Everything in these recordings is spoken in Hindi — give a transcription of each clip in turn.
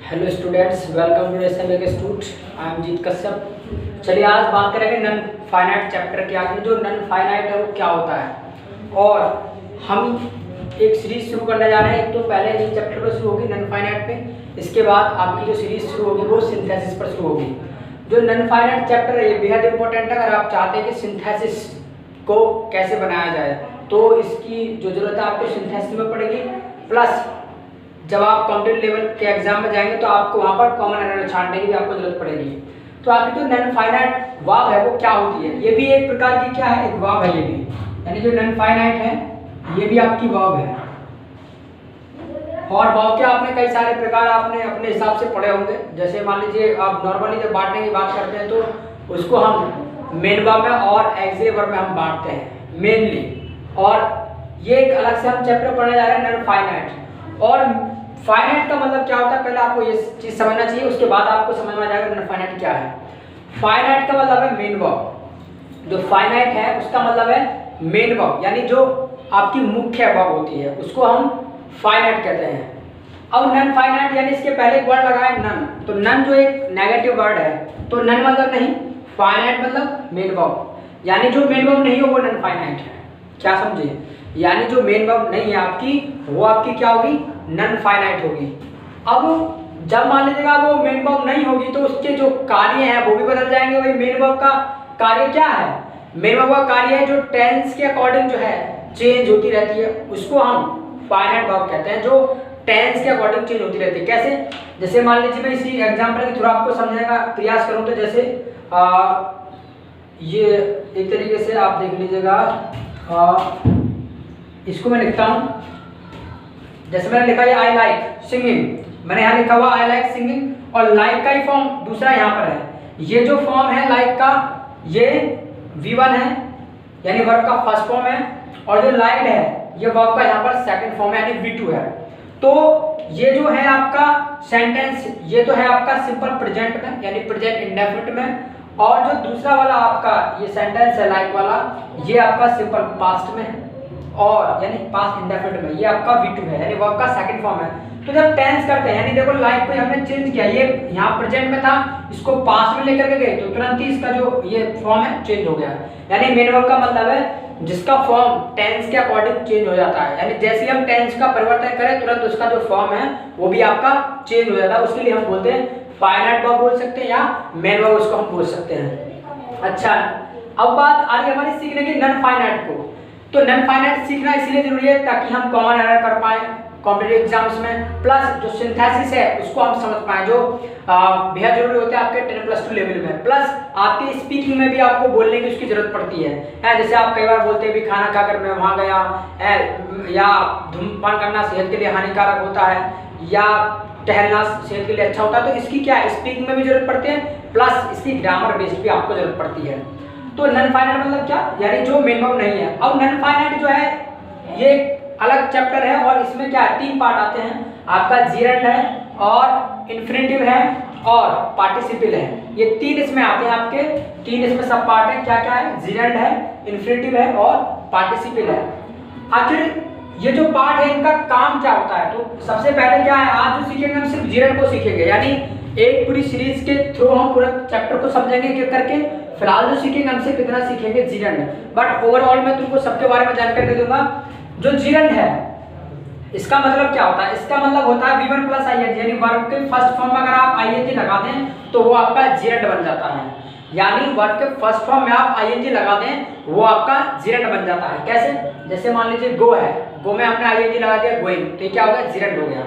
Hello students, welcome to SMA study. I am Jeet Kashyap. चलिए आज बात करेंगे नन फाइनाइट चैप्टर के आगे। जो नन फाइनाइट है वो क्या होता है, और हम एक सीरीज शुरू करने जा रहे हैं। एक तो पहले ये चैप्टर पर शुरू होगी नन फाइनाइट पे, इसके बाद आपकी जो सीरीज शुरू होगी वो सिंथेसिस पर शुरू होगी। जो नन फाइनाइट चैप्टर है ये बेहद इंपॉर्टेंट है। अगर आप चाहते हैं कि सिंथेसिस को कैसे बनाया जाए तो इसकी जो जरूरत है आपको सिंथेसिस में पड़ेगी, प्लस जब आप कॉम्पिटेटिव लेवल के एग्जाम में जाएंगे तो आपको वहाँ पर कॉमन एरर छांटने की भी आपको जरूरत पड़ेगी। तो आपकी जो नन फाइनाइट वर्ब है वो क्या होती है, ये भी एक प्रकार की क्या है, एक वर्ब है ये भी। यानी जो नन फाइनाइट है ये भी आपकी वर्ब है। और वर्ब के आपने कई सारे प्रकार आपने अपने हिसाब से पढ़े होंगे। जैसे मान लीजिए आप नॉर्मली जब बांटने की बात करते हैं तो उसको हम मेन वर्ब में और एक्सिलरी वर्ब में हम बांटते हैं मेनली। और ये एक अलग से हम चैप्टर पढ़ने जा रहे हैं नन फाइनाइट। और फाइनाइट का मतलब क्या होता है पहले आपको ये चीज समझना चाहिए, उसके बाद आपको समझ में आ जाएगा नन फाइनाइट क्या है। फाइनाइट का मतलब है मेन वर्ब। जो फाइनाइट है उसका मतलब है मेन वर्ब, यानी जो आपकी मुख्य वर्ब होती है उसको हम फाइनाइट कहते हैं। अब नन फाइनाइट यानी इसके पहले एक वर्ड लगा है नन, तो नन जो एक नेगेटिव वर्ड है, तो नन मतलब नहीं, फाइनाइट मतलब मेन वर्ब। यानी जो मेन वर्ब नहीं हो वो नन फाइनाइट है। क्या समझे? यानी जो मेन वर्ब नहीं है आपकी वो आपकी क्या होगी, नन फाइनाइट होगी। अब जब मान लीजिएगा वो मेन वर्ब नहीं होगी तो उसके जो कार्य हैं वो भी बदल जाएंगे। वही मेन वर्ब का कार्य क्या है, मेन वर्ब का कार्य है जो टेंस के अकॉर्डिंग जो है चेंज होती रहती है, उसको हम फाइनाइट वर्ब कहते हैं। जो टेंस के अकॉर्डिंग चेंज होती रहती है। कैसे? जैसे मान लीजिए मैं इसी एग्जाम्पल के थोड़ा आपको समझने का प्रयास करूँ तो जैसे ये एक तरीके से आप देख लीजिएगा, इसको मैं लिखता हूँ। जैसे मैंने लिखा है आई लाइक सिंगिंग, मैंने यहाँ लिखा हुआ आई लाइक सिंगिंग, और लाइक का ही फॉर्म दूसरा यहाँ पर है। ये जो फॉर्म है लाइक का ये V1 है, यानी वर्ब का फर्स्ट फॉर्म है, और जो लाइक है ये वर्ब का यहाँ पर सेकंड फॉर्म है, यानी V2 है। तो ये जो है आपका सेंटेंस ये तो है आपका सिंपल प्रेजेंट में, यानी प्रेजेंट इंडेफिनिट में, और जो दूसरा वाला आपका ये सेंटेंस है लाइक वाला ये आपका सिंपल पास्ट में है, और यानी पास्ट इंडेफिनिट में ये आपका V2 है, यानी वर्ब का सेकंड फॉर्म है। तो जब टेंस करते हैं, यानी देखो लाइक को हमने चेंज किया, ये यहाँ प्रेजेंट में था, इसको पास्ट में लेकर के गए तो तुरंत ही इसका जो ये फॉर्म है चेंज हो गया। यानी मेन वर्ब का मतलब है जिसका फॉर्म टेंस के अकॉर्डिंग चेंज हो जाता है, यानी जैसे ही हम टेंस का परिवर्तन करें तुरंत उसका जो फॉर्म है वो भी आपका चेंज हो जाता है। उसके लिए हम बोलते हैं फाइनाइट वर्ब बोल सकते हैं या मेन वर्ब उसको हम बोल सकते हैं। अच्छा, अब बात आ रही हमारी सीखने की नन फाइनाइट को। तो नन फाइनाइट सीखना इसलिए जरूरी है ताकि हम कॉमन एरर कर पाए कॉम्पिटिटिव एग्जाम्स में, प्लस जो सिंथेसिस है उसको हम समझ पाए, जो बेहद जरूरी होते हैं आपके 10+2 लेवल में। प्लस आपकी स्पीकिंग में भी आपको बोलने की उसकी जरूरत पड़ती है। जैसे आप कई बार बोलते हैं भी खाना खाकर मैं वहाँ गया, या धूम्रपान करना सेहत के लिए हानिकारक होता है, या टहलना सेहत के लिए अच्छा होता है। तो इसकी क्या स्पीकिंग में भी जरूरत पड़ती है, प्लस इसकी ग्रामर बेस्ड भी आपको जरूरत पड़ती है। तो नन फाइनाइट मतलब क्या, यानी जो मेन वर्ब नहीं है। अब नन फाइनाइट जो है ये अलग चैप्टर है, और इसमें क्या है 3 पार्ट आते हैं। आपका जीरेंड है, और इन्फिनेटिव है, और पार्टिसिपल है। ये 3 इसमें आते हैं आपके, 3 इसमें सब पार्ट है। क्या क्या है? जीरेंड है, इन्फिनेटिव है, और पार्टिसिपल है। आखिर ये जो पार्ट है इनका काम क्या होता है? तो सबसे पहले क्या है, आज जो सीखेंगे हम सिर्फ जीरेंड को सीखेंगे, यानी एक पूरी सीरीज के थ्रू हम पूरे चैप्टर को समझेंगे एक करके। फिलहाल जो सीखेंगे हम सिर्फ इतना सीखेंगे जीरेंड, बट ओवरऑल मैं तुमको सबके बारे में जानकारी दे दूंगा। जो जीरेंड है इसका मतलब क्या होता है? इसका मतलब होता है V1 + ING, यानी वर्ब के फर्स्ट फॉर्म में अगर आप ING लगा दें तो वो आपका जीरेंड बन जाता है। यानी वर्ब के फर्स्ट फॉर्म में आप ING लगा दें वो आपका जीरेंड बन जाता है। कैसे? जैसे मान लीजिए गो है, गो में आपने ING लगा दिया गोइंग, तो क्या हो गया? जीरेंड हो गया।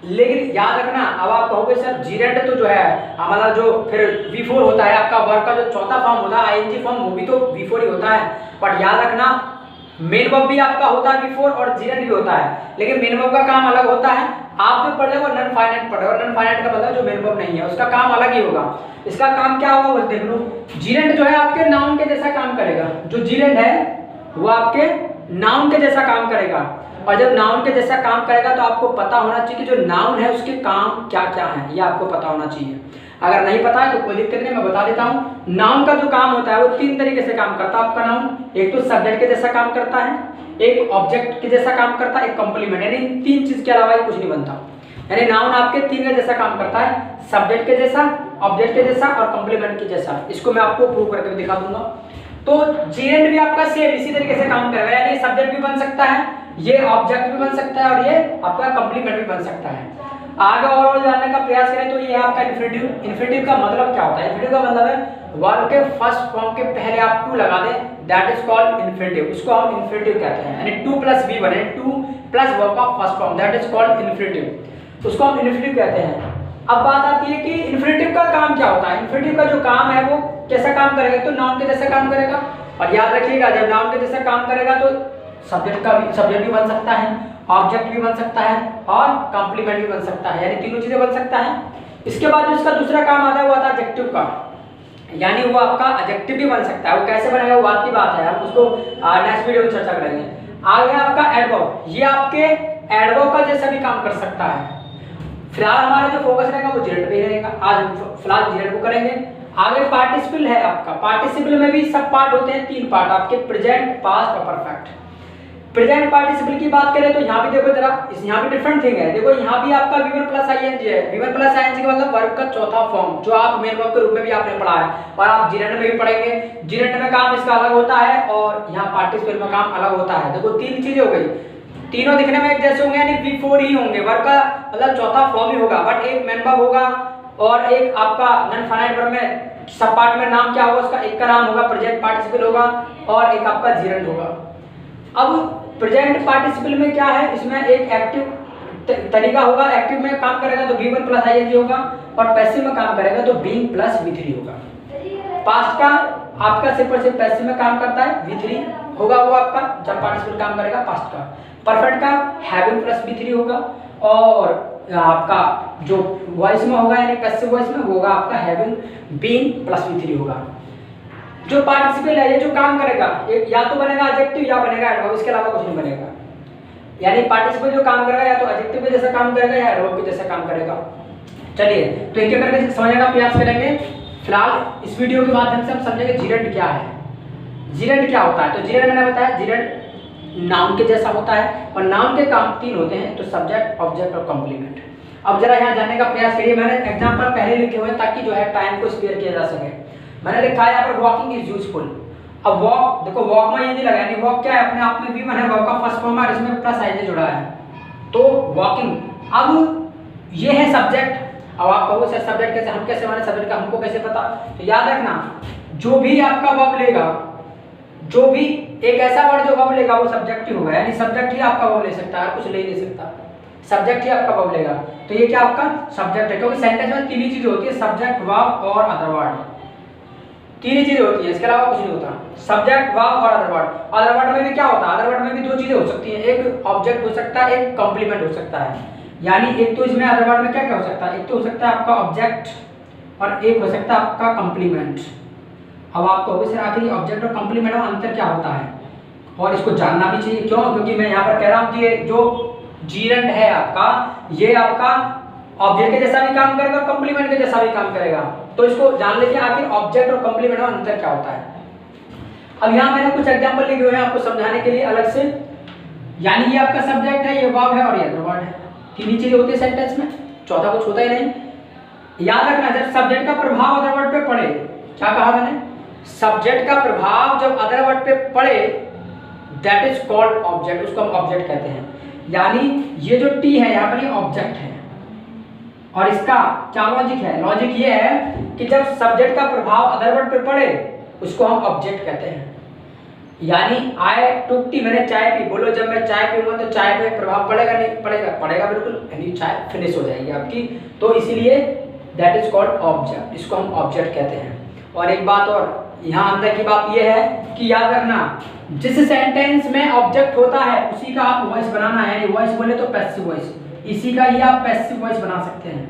लेकिन याद रखना, अब आप कहोगे सर जीरेंड तो जो है हमारा जो फिर V4 होता है, आपका वर्ब का जो चौथा फॉर्म होता है ING फॉर्म, वो भी तो V4 ही होता है। बट याद रखना मेन वर्ब भी आपका होता है V4 और जीरेंड भी होता है, लेकिन मेन वर्ब का काम अलग होता है। आप जो पढ़ रहे हो नन फाइनाइट पढ़ रहे हो, नन फाइनाइट का मतलब जो मेन वर्ब नहीं है उसका काम अलग ही होगा। इसका काम क्या होगा वो देख लो। जीरेंड जो है आपके नाउन के जैसा काम करेगा, जो जीरेंड है वो आपके नाउन के जैसा काम करेगा। और जब नाउन के जैसा काम करेगा तो आपको पता होना चाहिए कि जो नाउन है उसके काम क्या क्या है, ये आपको पता होना चाहिए। अगर नहीं पता है तो कोई दिक्कत नहीं, मैं बता देता हूँ। नाउन का जो काम होता है वो 3 तरीके से काम करता है आपका नाउन। एक तो सब्जेक्ट के जैसा काम करता है, एक ऑब्जेक्ट के जैसा काम करता है, एक कॉम्प्लीमेंट, यानी 3 चीज के अलावा कुछ नहीं बनता। यानी नाउन आपके तीन के जैसा काम करता है, सब्जेक्ट के जैसा, ऑब्जेक्ट के जैसा और कॉम्प्लीमेंट के जैसा। इसको मैं आपको प्रूव करके भी दिखा दूंगा। तो जीरेंड भी आपका सेम इसी तरीके से काम करेगा, यानी सब्जेक्ट भी बन सकता है, ये ऑब्जेक्ट भी बन सकता है और ये आपका कॉम्प्लीमेंट भी बन सकता है। आगे और जानने का प्रयास करें तो ये है आपका इन्फिनेटिव। इन्फिनेटिव का मतलब क्या होता है? इन्फिनेटिव का मतलब है वर्ब के फर्स्ट फॉर्म के पहले आप टू लगा दें, दैट इज कॉल्ड इन्फिनेटिव। उसको हम इन्फिनेटिव कहते हैं, यानी 2 + v बने, 2 + वर्ब का first form, that is called infinitive. उसको हम इन्फिनेटिव कहते हैं। अब बात आती है कि इन्फिनेटिव का काम क्या होता है। इन्फिनेटिव का जो काम है वो कैसा काम करेगा? तो नाउन के जैसा काम करेगा। और याद रखिएगा, जब नाउन के जैसा काम करेगा तो सब्जेक्ट भी बन सकता है, ऑब्जेक्ट भी बन सकता है और कॉम्प्लीमेंट भी बन सकता है, यानी तीनों चीजें बन सकता है। इसके बाद जो इसका दूसरा काम आता है वो आता है एडजेक्टिव का, यानी वो आपका एडजेक्टिव भी बन सकता है। वो कैसे बनेगा वो बात की बात है, हम उसको नेक्स्ट वीडियो में चर्चा करेंगे। आगे आपका एडवर्ब, ये आपके एडवर्ब का जैसा भी काम कर सकता है। फिलहाल हमारा जो फोकस रहेगा वो जेरेंड पे रहेगा, आज फिलहाल जेरेंड को करेंगे। आगे पार्टिसिपल है आपका। पार्टिसिपल में भी सब पार्ट होते हैं, 3 पार्ट आपके, प्रेजेंट, पास्ट और परफेक्ट। प्रेजेंट पार्टिसिपल की बात करें तो यहाँ भी देखो जरा, यहाँ भी डिफरेंट थिंग है। देखो यहाँ भी आपका V1 + ing है। V1 + ing का मतलब वर्ब का चौथा फॉर्म, जो आप मेन वर्ब के रूप में भी आपने पढ़ा है और आप जेरेंड में भी पढ़ेंगे। जेरेंड में काम इसका अलग होता है और यहाँ पार्टिसिपल में काम अलग होता है। देखो 3 चीजें हो गई, तीनों दिखने में एक जैसे होंगे, यानी V4 ही होंगे, वर्ब का मतलब चौथा फॉर्म ही होगा, बट एक मेन वर्ब होगा और एक आपका नॉन फाइनाइट वर्ब में सब पार्ट में नाम क्या होगा उसका, एक का नाम होगा प्रेजेंट पार्टिसिपल होगा और एक आपका जेरेंड होगा। अब प्रेजेंट पार्टिसिपल में क्या है, इसमें एक एक्टिव तरीका होगा। एक्टिव में काम करेगा तो V1 + ing होगा और पैसिव में काम करेगा तो being + V3 होगा। पास्ट का आपका सिर्फ और सिर्फ पैसिव में काम करता है, V3 होगा वो आपका जब पार्टिसिपल काम करेगा पास्ट का। परफेक्ट का हैविंग + V3 होगा और आपका जो वॉइस में होगा यानी पैसिव वॉइस में होगा आपका हैविंग, बीइंग + V3 होगा। जो पार्टिसिपल है ये जो काम करेगा एक या तो बनेगा एडजेक्टिव या बनेगा एडवर्ब, इसके अलावा कुछ नहीं बनेगा। यानी पार्टिसिपल जो काम करेगा या तो एडजेक्टिव के जैसा काम करेगा या एडवर्ब के जैसा काम करेगा। चलिए तो एक एक करके समझने का प्रयास करेंगे। फिलहाल इस वीडियो के माध्यम से हम समझेंगे जेरेंड क्या है। जेरेंड क्या होता है? तो जेरेंड मैंने बताया जेरेंड नाउन के जैसा होता है और नाउन के काम 3 होते हैं, तो सब्जेक्ट, ऑब्जेक्ट और कॉम्प्लीमेंट। अब जरा यहाँ जानने का प्रयास करिए। मैंने एग्जांपल पहले लिखे हुए हैं ताकि जो है टाइम को स्पेयर किया जा सके। मैंने लिखा है यहाँ पर वॉकिंग इज यूजफुल। अब वॉक, देखो वॉक में ये नहीं लगा, यानी वॉक क्या है अपने आप में V1 है, वर्ब का फर्स्ट फॉर्म है और इसमें + ing जुड़ा है, तो वॉकिंग। अब ये है सब्जेक्ट। अब आप कहोगे सर सब्जेक्ट कैसे, हम कैसे माने सब्जेक्ट का, हमको कैसे पता? तो याद रखना, जो भी आपका वर्ब लेगा, जो भी एक ऐसा वर्ड जो वर्ब लेगा वो सब्जेक्ट ही होगा, यानी सब्जेक्ट ही आपका वर्ब ले सकता है, कुछ ले नहीं सकता, सब्जेक्ट ही आपका वर्ब लेगा। तो ये क्या आपका सब्जेक्ट है, क्योंकि सेंटेंस में 3 ही चीजें होती है, सब्जेक्ट, वर्ब और अदर वर्ड, 3 ही चीजें होती है, इसके अलावा कुछ नहीं होता। सब्जेक्ट, वर्ब और अदर वर्ड। अदर वर्ड में भी क्या होता है? अदर वर्ड में भी 2 चीजें हो सकती हैं, एक ऑब्जेक्ट हो सकता है, एक कॉम्प्लीमेंट हो सकता है। यानी एक तो इसमें अदर वर्ड में क्या क्या हो सकता है, एक तो हो सकता है आपका ऑब्जेक्ट और एक हो सकता है आपका कॉम्प्लीमेंट। अब आप कहोगे सर आखिर ऑब्जेक्ट और कॉम्प्लीमेंट में अंतर क्या होता है, और इसको जानना भी चाहिए। क्यों? क्योंकि मैं यहाँ पर कह रहा हूँ कि जो जेरेंड है आपका, ये आपका ऑब्जेक्ट के जैसा भी काम करेगा और कॉम्प्लीमेंट के जैसा भी काम करेगा। तो इसको जान लीजिए आखिर ऑब्जेक्ट और कॉम्प्लीमेंट में अंतर क्या होता है। अब यहाँ मैंने कुछ एग्जांपल लिखे हुए हैं आपको समझाने के लिए अलग से। यानी ये आपका सब्जेक्ट है, ये वर्ब है और ये अदर वर्ड है, 3 ही चीजें होती है सेंटेंस में, चौथा कुछ होता ही नहीं। याद रखना, जब सब्जेक्ट का प्रभाव अदर वर्ड पे पड़े, क्या कहा मैंने, सब्जेक्ट का प्रभाव जब अदर वर्ड पे पड़े दैट इज कॉल्ड ऑब्जेक्ट, उसको हम ऑब्जेक्ट कहते हैं। यानी ये जो टी है यहाँ पर ये ऑब्जेक्ट है और इसका क्या लॉजिक है? लॉजिक ये है कि जब सब्जेक्ट का प्रभाव अदर वर्ड पे पड़े उसको हम ऑब्जेक्ट कहते हैं। यानी आई टुक टी, मैंने चाय पी, बोलो जब मैं चाय पीऊंगा तो चाय पे प्रभाव पड़ेगा नहीं पड़ेगा? पड़ेगा बिल्कुल, यानी चाय फिनिश हो जाएगी आपकी, तो इसीलिए दैट इज कॉल्ड ऑब्जेक्ट, इसको हम ऑब्जेक्ट कहते हैं। और एक बात और यहाँ अंदर की बात यह है कि याद रखना, जिस सेंटेंस में ऑब्जेक्ट होता है उसी का आप वॉइस बनाना है, यानी वॉइस बोले तो पैसिव वॉइस, इसी का ही आप पैसिव वॉइस बना सकते हैं,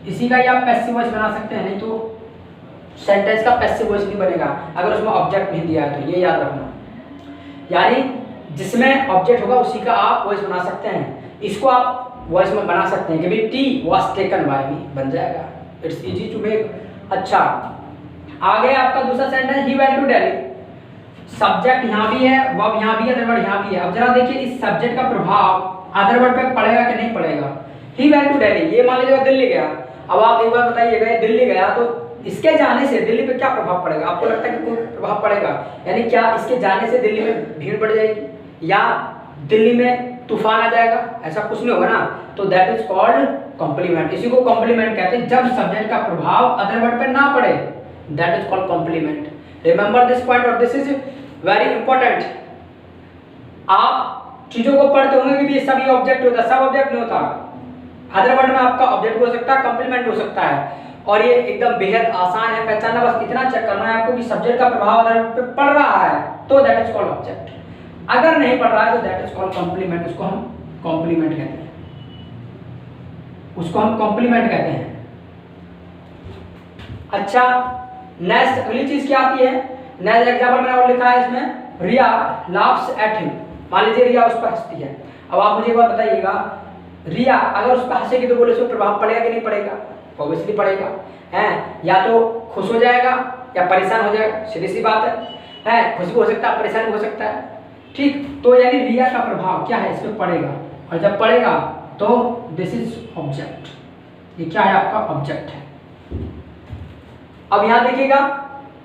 इसी का ही आप पैसिव वॉइस बना सकते हैं, नहीं तो सेंटेंस का पैसिव वॉइस नहीं बनेगा अगर उसमें ऑब्जेक्ट नहीं दिया है, तो ये याद रखना। यानी जिसमें ऑब्जेक्ट होगा उसी का आप वॉइस बना सकते हैं, इसको आप वॉइस में बना सकते हैं कि भाई टी वाज टेकन बाय मी, बन जाएगा, इट्स इजी टू मेक। अच्छा, आगे आपका दूसरा sentence, he went to Delhi. Subject यहाँ भी है, वर्ब यहाँ भी है, अदर वर्ड यहाँ भी है। अब जरा देखिए इस सब्जेक्ट का प्रभाव अदर वर्ड पे पड़ेगा कि नहीं पड़ेगा। ही वेंट टू दिल्ली, ये मान लीजिएगा दिल्ली गया। अब आप एक बार बताइएगा, ये दिल्ली गया तो इसके जाने से दिल्ली पे क्या प्रभाव पड़ेगा? आपको लगता है कि कोई प्रभाव पड़ेगा? यानी क्या इसके जाने से दिल्ली में भीड़ बढ़ जाएगी या दिल्ली में तूफान आ जाएगा? ऐसा कुछ नहीं होगा ना। तो दैट इज कॉल्ड कॉम्प्लीमेंट। इसी को कॉम्प्लीमेंट कहते हैं, जब सब्जेक्ट का प्रभाव अदर वर्ड पे ना पड़े, that is called complement. Remember this point और दिस इज वेरी इंपॉर्टेंट। आप चीजों को पढ़ते होंगे कि ये सभी ऑब्जेक्ट होता है, सब ऑब्जेक्ट नहीं होता। अदर वर्ड में आपका ऑब्जेक्ट हो सकता है, कॉम्प्लीमेंट हो सकता है, और ये एकदम बेहद आसान है पहचानना। बस इतना चेक करना है आपको कि सब्जेक्ट का प्रभाव अदर वर्ड पे पड़ रहा है तो दैट इज कॉल्ड ऑब्जेक्ट, अगर नहीं पड़ रहा है तो दैट इज कॉल्ड कॉम्प्लीमेंट। उसको हम कॉम्प्लीमेंट कहते हैं, उसको हम कॉम्प्लीमेंट कहते हैं। अच्छा, नेक्स्ट अगली चीज क्या आती है? नेक्स्ट एग्जांपल मैंने और लिखा है इसमें, रिया लाफ्स एट हिम। मान लीजिए रिया उस पर हंसती है। अब आप मुझे एक बात बताइएगा, रिया अगर उस पर हंसेगी तो बोले उसमें प्रभाव पड़ेगा कि नहीं पड़ेगा? ऑब्वियसली पड़ेगा, है। या तो खुश हो जाएगा या परेशान हो जाएगा, सीधी सी बात है। खुश भी हो सकता है, परेशान भी हो सकता है, ठीक। तो यानी रिया का प्रभाव क्या है, इस पर पड़ेगा, और जब पड़ेगा तो दिस इज ऑब्जेक्ट। ये क्या है? आपका ऑब्जेक्ट है। अब यहाँ देखिएगा,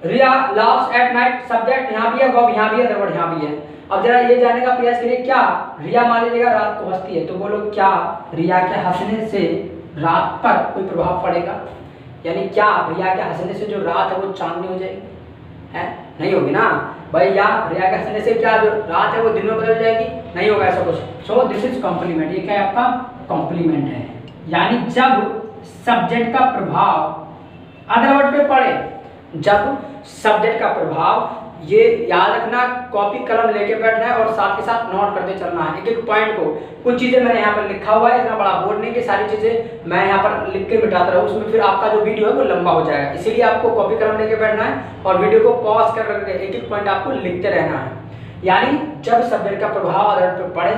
रिया लाफ्स एट नाइट, सब्जेक्ट यहाँ भी है, वर्ब यहाँ भी है, अदर वर्ड यहाँ भी है। अब जरा ये जानने का प्रयास करिए, क्या रिया मान लीजिएगा रात को हंसती है, तो बोलो क्या रिया के हंसने से रात पर कोई प्रभाव पड़ेगा? यानी क्या रिया के हंसने से जो रात है वो चांदनी हो जाएगी? है नहीं होगी ना भाई। या रिया के हंसने से क्या जो रात है वो दिन में बदल जाएगी? नहीं होगा ऐसा कुछ। So this is complement. ये क्या है? आपका कॉम्प्लीमेंट है। यानी जब सब्जेक्ट का प्रभाव अदर वर्ड पे पड़े, जब सब्जेक्ट का प्रभाव, ये याद रखना, कॉपी कलम लेके बैठना है और साथ के साथ नोट करते चलना है एक एक पॉइंट को। कुछ चीजें मैंने यहाँ पर लिखा हुआ है, इतना बड़ा बोर्ड नहीं कि सारी चीजें मैं यहाँ पर लिख के मिटाता रहूँ, उसमें फिर आपका जो वीडियो है वो लंबा हो जाएगा। इसीलिए आपको कॉपी कलम लेके बैठना है और वीडियो को पॉज कर करके एक एक पॉइंट आपको लिखते रहना है। यानी जब सब्जेक्ट का प्रभाव अदर पर पड़े,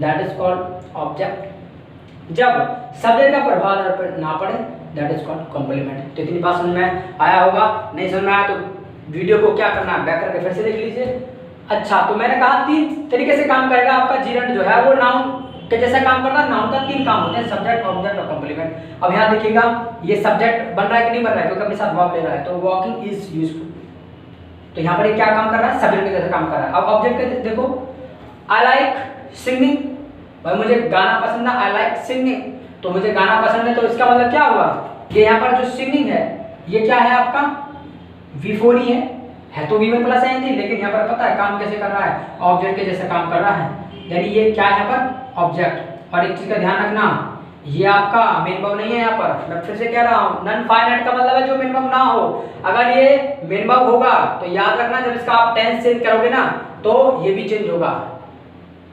दैट इज कॉल्ड ऑब्जेक्ट। जब सब्जेक्ट का प्रभाव अदर पर ना पड़े, दैट इज कॉल्ड कॉम्प्लीमेंट। तो इतनी बात समझ में आया होगा। नहीं समझ में आया तो वीडियो को क्या करना है, बैक करके फिर से देख लीजिए। अच्छा, तो मैंने कहा 3 तरीके से काम करेगा आपका जीरंड जो है, वो नाउन के जैसा काम करता है। नाउन का 3 काम होते हैं, सब्जेक्ट, ऑब्जेक्ट और कॉम्प्लीमेंट। अब यहाँ देखिएगा, ये सब्जेक्ट बन रहा है कि नहीं बन रहा है, क्योंकि अपने साथ वर्ब ले रहा है, तो वॉकिंग इज यूजफुल। तो यहाँ पर ये क्या काम कर रहा है? सब्जेक्ट के जैसा काम कर रहा है। अब ऑब्जेक्ट के देखो, आई लाइक सिंगिंग, भाई मुझे गाना पसंद है, आई लाइक सिंगिंग, तो मुझे गाना पसंद है, तो इसका मतलब क्या हुआ? ये यहाँ पर जो सिंगिंग है ये क्या है? आपका V4 ही है तो V1 प्लस है, लेकिन यहाँ पर पता है काम कैसे कर रहा है? ऑब्जेक्ट के जैसा काम कर रहा है। यानी ये क्या है यहाँ पर? ऑब्जेक्ट। और एक चीज का ध्यान रखना, ये आपका मेन वर्ब नहीं है। यहाँ पर मैं फिर से कह रहा हूँ, नॉन फाइनाइट का मतलब है जो मेन वर्ब ना हो। अगर ये मेन वर्ब होगा तो याद रखना, जब इसका आप टेंस चेंज करोगे ना तो ये भी चेंज होगा,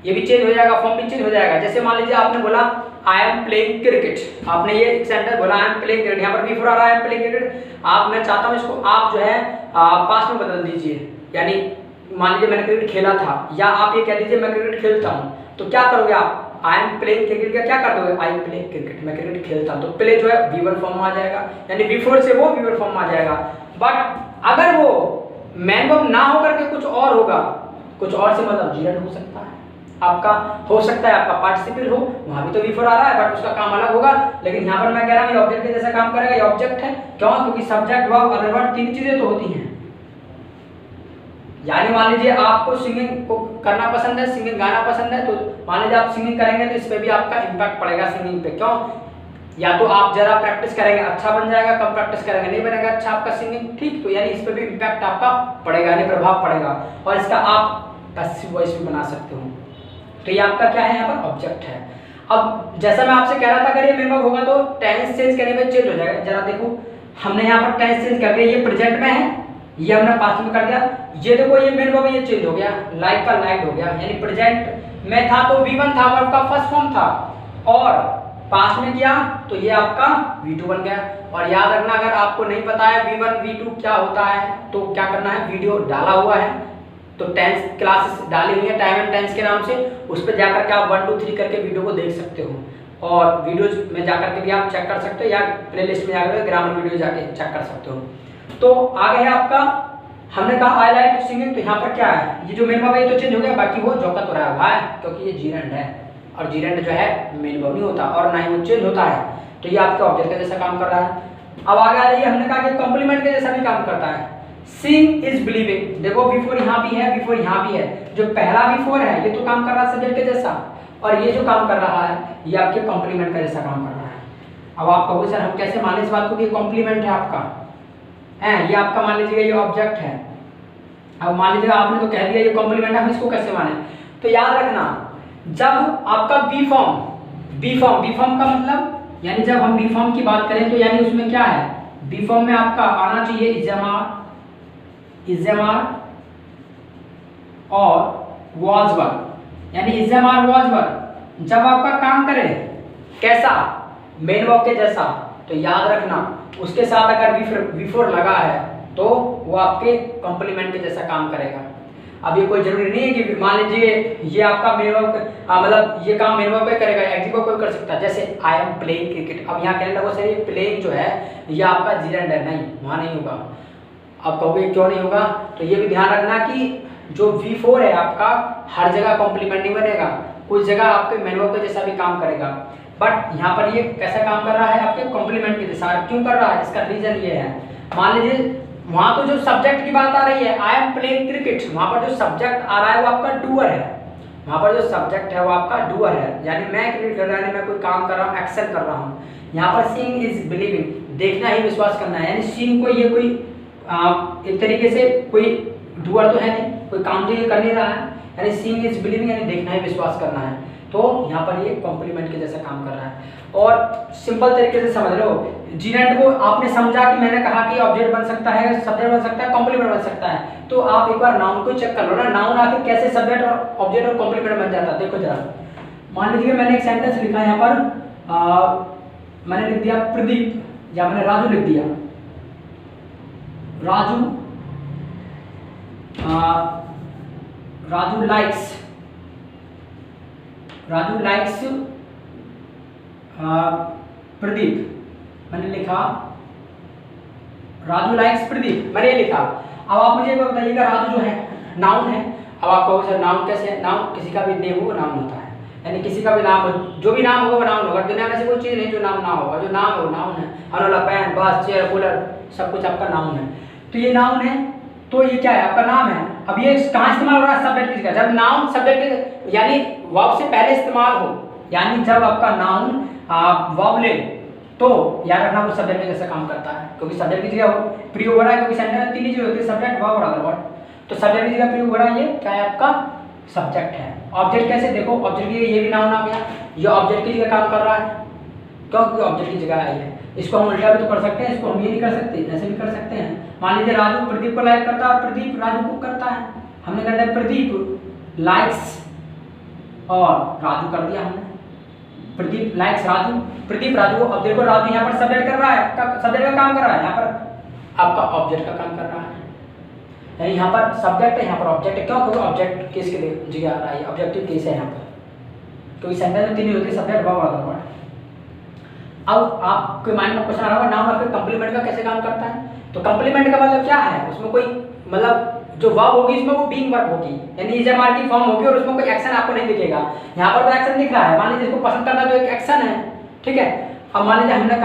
ये भी चेंज हो जाएगा, फॉर्म भी चेंज हो जाएगा। जैसे मान लीजिए आपने बोला आई एम प्लेइंग क्रिकेट, आपने ये एक सेंटेंस बोला आई एम प्लेइंग क्रिकेट, यहाँ पर V4 आ रहा है, आई एम प्लेइंग क्रिकेट। आप, मैं चाहता हूँ इसको आप जो है पास्ट में बदल दीजिए। यानी मान लीजिए मैंने क्रिकेट खेला था, या आप ये कह दीजिए मैं क्रिकेट खेलता हूँ, तो क्या करोगे आप? आई एम प्लेइंग क्रिकेट का क्या कर दोगे? आई प्ले क्रिकेट, मैं क्रिकेट खेलता हूँ, तो प्ले जो है V1 फॉर्म में आ जाएगा, यानी V4 से वो V1 फॉर्म में आ जाएगा। बट अगर वो मेन वर्ब ना होकर के कुछ और होगा, कुछ और से मतलब जीरंड हो सकता है आपका, हो सकता है आपका पार्टिसिपल हो, वहां भी तो V4 आ रहा है, बट उसका काम अलग होगा। लेकिन यहाँ पर मैं कह रहा हूँ ये ऑब्जेक्ट के जैसा काम करेगा, ये ऑब्जेक्ट है। क्यों? क्योंकि सब्जेक्ट, वर्ब, अदर वर्ब 3 चीजें तो होती हैं। यानी मान लीजिए आपको सिंगिंग को करना पसंद है, सिंगिंग गाना पसंद है, तो मान लीजिए आप सिंगिंग करेंगे तो इस पे भी आपका इम्पैक्ट पड़ेगा सिंगिंग पे। क्यों? या तो आप जरा प्रैक्टिस करेंगे अच्छा बन जाएगा, कम प्रैक्टिस करेंगे नहीं बनेगा अच्छा आपका सिंगिंग, ठीक। तो यानी इस पे भी इम्पैक्ट आपका पड़ेगा, यानी प्रभाव पड़ेगा, और इसका आप पैसिव वॉइस भी बना सकते हो। तो ये आपका क्या है? यहाँ पर ऑब्जेक्ट है। अब जैसा मैं आपसे कह रहा था, अगर ये मेन वर्ब होगा तो टेंस चेंज करने में चेंज हो जाएगा। जरा देखो, हमने यहाँ पर टेंस चेंज कर दिया, ये प्रेजेंट में है, ये हमने पास्ट में कर दिया। ये देखो ये मेन वर्ब ये चेंज हो गया, लाइक का लाइक हो गया, यानी प्रेजेंट में था तो V1 था, वर्ब का फर्स्ट फॉर्म था, और पास्ट में किया तो ये आपका V2 बन गया। और याद रखना, अगर आपको नहीं पता है V1 V2 क्या होता है तो क्या करना है, वीडियो डाला हुआ है, तो टेंस क्लासेस डाली हुई है टाइम एंड टेंस के नाम से, उस पर जाकर के आप 1 2 3 करके वीडियो को देख सकते हो, और वीडियोज में जाकर के भी आप चेक कर सकते हो, या प्लेलिस्ट में जाकर ग्रामर वीडियो जाके चेक कर सकते हो। तो आगे है आपका, हमने कहा आई लाइक सिंगिंग, तो यहाँ पर क्या है, ये जो मेन वर्ब है ये तो चेंज हो गया, बाकी वो जो का तो रहा है क्योंकि ये जीरंड है। और जीरेंड जो है मेन वर्ब नहीं होता और ना ही वो चेंज होता है, तो ये आपके ऑब्जेक्ट के जैसा काम कर रहा है। अब आगे आ जाइए, हमने कहा कि कॉम्प्लीमेंट के जैसा भी काम करता है। सीइंग इज बिलीविंग, देखो बिफोर यहाँ भी है, बिफोर यहाँ भी है, जो पहला बिफोर है ये तो काम कर रहा है सब्जेक्ट के जैसा, और ये जो काम कर रहा है ये आपके कॉम्प्लीमेंट का जैसा काम कर रहा है। अब आप कहोगे सर हम कैसे माने इस बात को कि कॉम्प्लीमेंट है आपका, है ये आपका मान लीजिएगा ये ऑब्जेक्ट है। अब मान लीजिएगा आपने तो कह दिया ये कॉम्प्लीमेंट है, हम इसको कैसे माने? तो याद रखना, जब आपका बी फॉर्म का मतलब यानी जब हम बी फॉर्म की बात करें तो यानी उसमें क्या है, बी फॉर्म में आपका आना चाहिए इज़ेमार और वाज वर्ब, यानी इज़ेमार वाज वर्ब जब आपका काम करे कैसा, मेन वर्ब के जैसा, तो याद रखना उसके साथ अगर बिफोर लगा है तो वो आपके कॉम्प्लीमेंट के जैसा काम करेगा। अब ये कोई जरूरी नहीं है कि मान लीजिए ये आपका मेन वर्ब मतलब ये काम मेन वर्ब पे करेगा, एडजेक्टिव कोई कर सकता है, जैसे आई एम प्लेइंग क्रिकेट। अब यहाँ कहने लगा सर ये प्लेइंग जो है ये आपका जीरेंड है, नहीं वहाँ नहीं होगा। अब कहोगे क्यों नहीं होगा, तो ये भी ध्यान रखना कि जो V4 है आपका हर जगह कॉम्प्लीमेंट नहीं बनेगा, कुछ जगह आपके मेन वर्ब के जैसा भी काम करेगा, बट यहाँ पर ये कैसा काम कर रहा है आपके कॉम्प्लीमेंट के जैसा। क्यों कर रहा है, इसका रीजन ये है, मान लीजिए वहाँ तो जो सब्जेक्ट की बात आ रही है आई एम प्लेइंग क्रिकेट, वहाँ पर जो सब्जेक्ट आ रहा है वो आपका डूअर है, वहाँ पर जो सब्जेक्ट है वो आपका डूअर है, यानी मैं क्रिकेट खेल रहा हूँ, मैं कोई काम कर रहा हूँ, एक्शन कर रहा हूँ। यहाँ पर सीइंग इज बिलीविंग, देखना ही विश्वास करना है, यानी सीइंग को ये कोई एक तरीके से कोई डूअर तो है नहीं, कोई काम तो ये कर नहीं रहा है, यानी सीइंग इज बिलीविंग यानी देखना ही विश्वास करना है, तो यहाँ पर ये कॉम्प्लीमेंट के जैसा काम कर रहा है। और सिंपल तरीके से समझ लो, जीरेंड को आपने समझा कि मैंने कहा कि ऑब्जेक्ट बन सकता है, सब्जेक्ट बन सकता है, कॉम्प्लीमेंट बन सकता है, तो आप एक बार नाउन को चेक कर लो ना, नाउन आखिर कैसे सब्जेक्ट और ऑब्जेक्ट और कॉम्प्लीमेंट बन जाता है। देखो जरा, मान लीजिए मैंने एक सेंटेंस लिखा है यहाँ पर, मैंने लिख दिया प्रदीप, या मैंने राजू लिख दिया, राजू लाइक्स प्रदीप, मैंने लिखा राजू लाइक्स प्रदीप, मैंने लिखा। अब आप मुझे बताइएगा राजू जो है नाउन है, अब आप कहोगे सर नाउन कैसे है, नाउन किसी का भी नेम हो वो नाउन होता है, यानी किसी का भी नाम हो, जो भी नाम होगा वो नाउन होगा, दुनिया में से कोई चीज़ नहीं जो नाम ना होगा, जो नाम है वो नाउन है, अनोला पेन बस चेयर कूलर सब कुछ आपका नाउन है, तो ये नाउन है, तो ये क्या है आपका नाम है। अब ये कहाँ इस्तेमाल हो रहा है, सब्जेक्ट की जगह, जब नाउन सब्जेक्ट के यानी वर्ब से पहले इस्तेमाल हो, यानी जब आपका नाउन वर्ब ले तो याद रखना वो सब्जेक्ट के जैसा काम करता है, क्योंकि सब्जेक्ट की जगह प्रयोग हो रहा है, क्योंकि सेंटेंस में तीन चीजें होती है सब्जेक्ट वर्ब और अदर वर्ड, तो सब्जेक्ट की जगह प्रयोग हो रहा है, ये क्या है आपका सब्जेक्ट है। ऑब्जेक्ट कैसे, देखो ऑब्जेक्ट की ये भी नाउन आ गया, ये ऑब्जेक्ट की जगह काम कर रहा है, क्योंकि ऑब्जेक्ट की जगह आई है। इसको हम उल्टा भी तो कर सकते हैं, इसको हम ये नहीं कर सकते, ऐसे भी कर सकते हैं। मान लीजिए राजू प्रदीप को लाइक करता है और प्रदीप राजू को करता है, हमने कर दिया प्रदीप लाइक्स और राजू कर दिया हमने, प्रदीप लाइक्स राजू, प्रदीप राजू। अब देखो राजू यहाँ पर सब्जेक्ट कर रहा है, सब्जेक्ट का काम कर रहा है, यहाँ पर आपका ऑब्जेक्ट का काम कर रहा है, यानी यहाँ पर सब्जेक्ट है, यहाँ पर ऑब्जेक्ट है, क्यों, क्योंकि ऑब्जेक्ट केस के जगह आ रहा है, ऑब्जेक्टिव केस है यहाँ पर, क्योंकि सेंटेंस में तीन ही होती है सब्जेक्ट वर्ब और अदर वर्ड। अब आपके माइंड में क्वेश्चन आ रहा होगा नाउन और फिर कंप्लीमेंट का कैसे काम करता है, तो कंप्लीमेंट का मतलब क्या है, उसमें कोई मतलब जो वर्ब होगी उसमें वो बीइंग वर्ब होगी, यानी इज़ेमार की फॉर्म होगी और उसमें कोई एक्शन आपको नहीं दिखेगा। यहाँ पर तो एक्शन दिख रहा है, मान लीजिए इसको पसंद करना तो एक एक्शन है, ठीक है। अब मान लीजिए हमने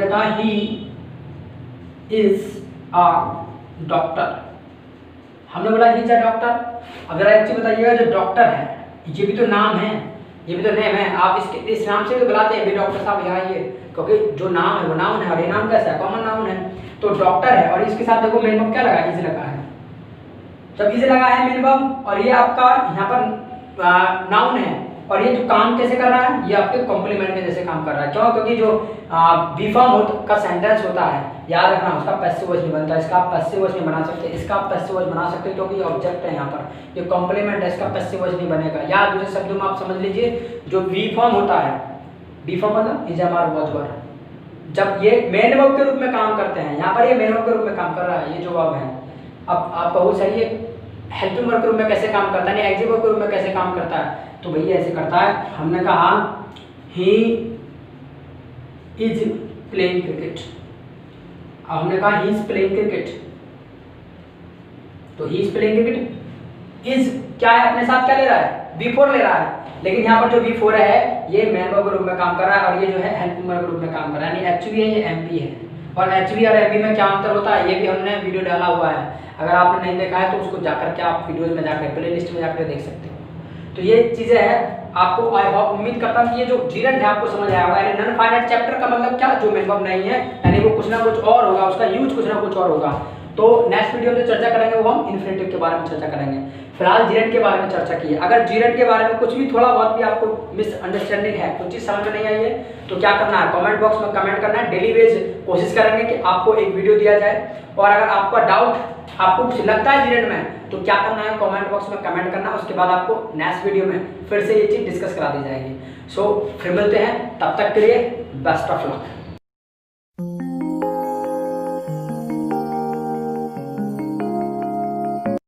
कहा ही इज अ डॉक्टर, हमने बोला ही इज अ डॉक्टर। अगर एक चीज बताइएगा जो डॉक्टर है ये भी तो नाम है, ये भी तो नेम है, आप इसके इस नाम से भी बुलाते हैं डॉक्टर साहब यहाँ ये, क्योंकि जो नाम है वो नाउन है और ये नाम कैसा है, कॉमन नाउन है, तो डॉक्टर है और इसके साथ देखो मेन वर्ब क्या लगा, इज लगा है। जब इज लगा है मेन वर्ब और ये आपका यहाँ पर नाउन है और ये जो काम कैसे कर रहा है, ये आपके कॉम्प्लीमेंट के जैसे काम कर रहा है, क्यों, क्योंकि जो बी फॉर्म का सेंटेंस होता है याद रखना उसका पैसिव वॉइस नहीं बनता, इसका आप पैसिव वॉइस नहीं बना सकते, इसका आप पैसिव वॉइस बना सकते क्योंकि ये ऑब्जेक्ट है, यहाँ पर ये कॉम्प्लीमेंट है, इसका पैसिव वॉइस नहीं बनेगा। या दूसरे शब्दों में आप समझ लीजिए जो बी फॉर्म होता है, बी फॉर्म मतलब इज़ेमार वाज वर्ब, जब ये मेन वर्ब के रूप में काम करते हैं, यहाँ पर ये मेन वर्ब के रूप में काम कर रहा है, ये जो वर्ब है। अब आप कहो सही है हेल्पिंग वर्ब के रूप में कैसे काम करता है, एग्जीक्यूटिव वर्ब के रूप में कैसे काम करता है, तो भैया ऐसे करता है। हमने कहा ही इज प्लेइंग क्रिकेट, हमने कहा ही इज प्लेइंग क्रिकेट, तो he is playing cricket is क्या है, अपने साथ क्या ले रहा है, V4 ले रहा है, लेकिन यहाँ पर जो V4 है ये मेन वर्ब ग्रुप में काम कर रहा है और ये जो है हेल्पिंग वर्ब ग्रुप में काम कर रहा है, यानी HV है ये MP है। और HV और MP में क्या अंतर होता है ये भी हमने वीडियो डाला हुआ है, अगर आपने नहीं देखा है तो उसको जाकर के आप वीडियोज में जाकर प्लेलिस्ट में जाकर देख सकते हो। तो ये चीज़ें हैं आपको, आई होप उम्मीद करता हूँ कि ये जो जीरेंट है आपको समझ आया होगा। यानी नॉन फाइनाइट चैप्टर का मतलब क्या, जो मेन वर्ब नहीं है, यानी वो कुछ ना कुछ और होगा, उसका यूज कुछ ना कुछ और होगा। तो नेक्स्ट वीडियो में जो चर्चा करेंगे वो हम इन्फिनेटिव के बारे में चर्चा करेंगे। फिलहाल जीरेंट के बारे में चर्चा की है। अगर जीरेंट के बारे में कुछ भी थोड़ा बहुत भी आपको मिसअंडरस्टैंडिंग है, कुछ चीज़ समझ में नहीं आई है, तो क्या करना है, कमेंट बॉक्स में कमेंट करना है। डेली बेस कोशिश करेंगे कि आपको एक वीडियो दिया जाए, और अगर आपका डाउट, आपको कुछ लगता है जीरेंट में, तो क्या करना है, कमेंट बॉक्स में कमेंट करना, उसके बाद आपको नेक्स्ट वीडियो में फिर से ये चीज़ डिस्कस करा दी जाएगी। सो फिर मिलते हैं, तब तक के लिए बेस्ट ऑफ लक।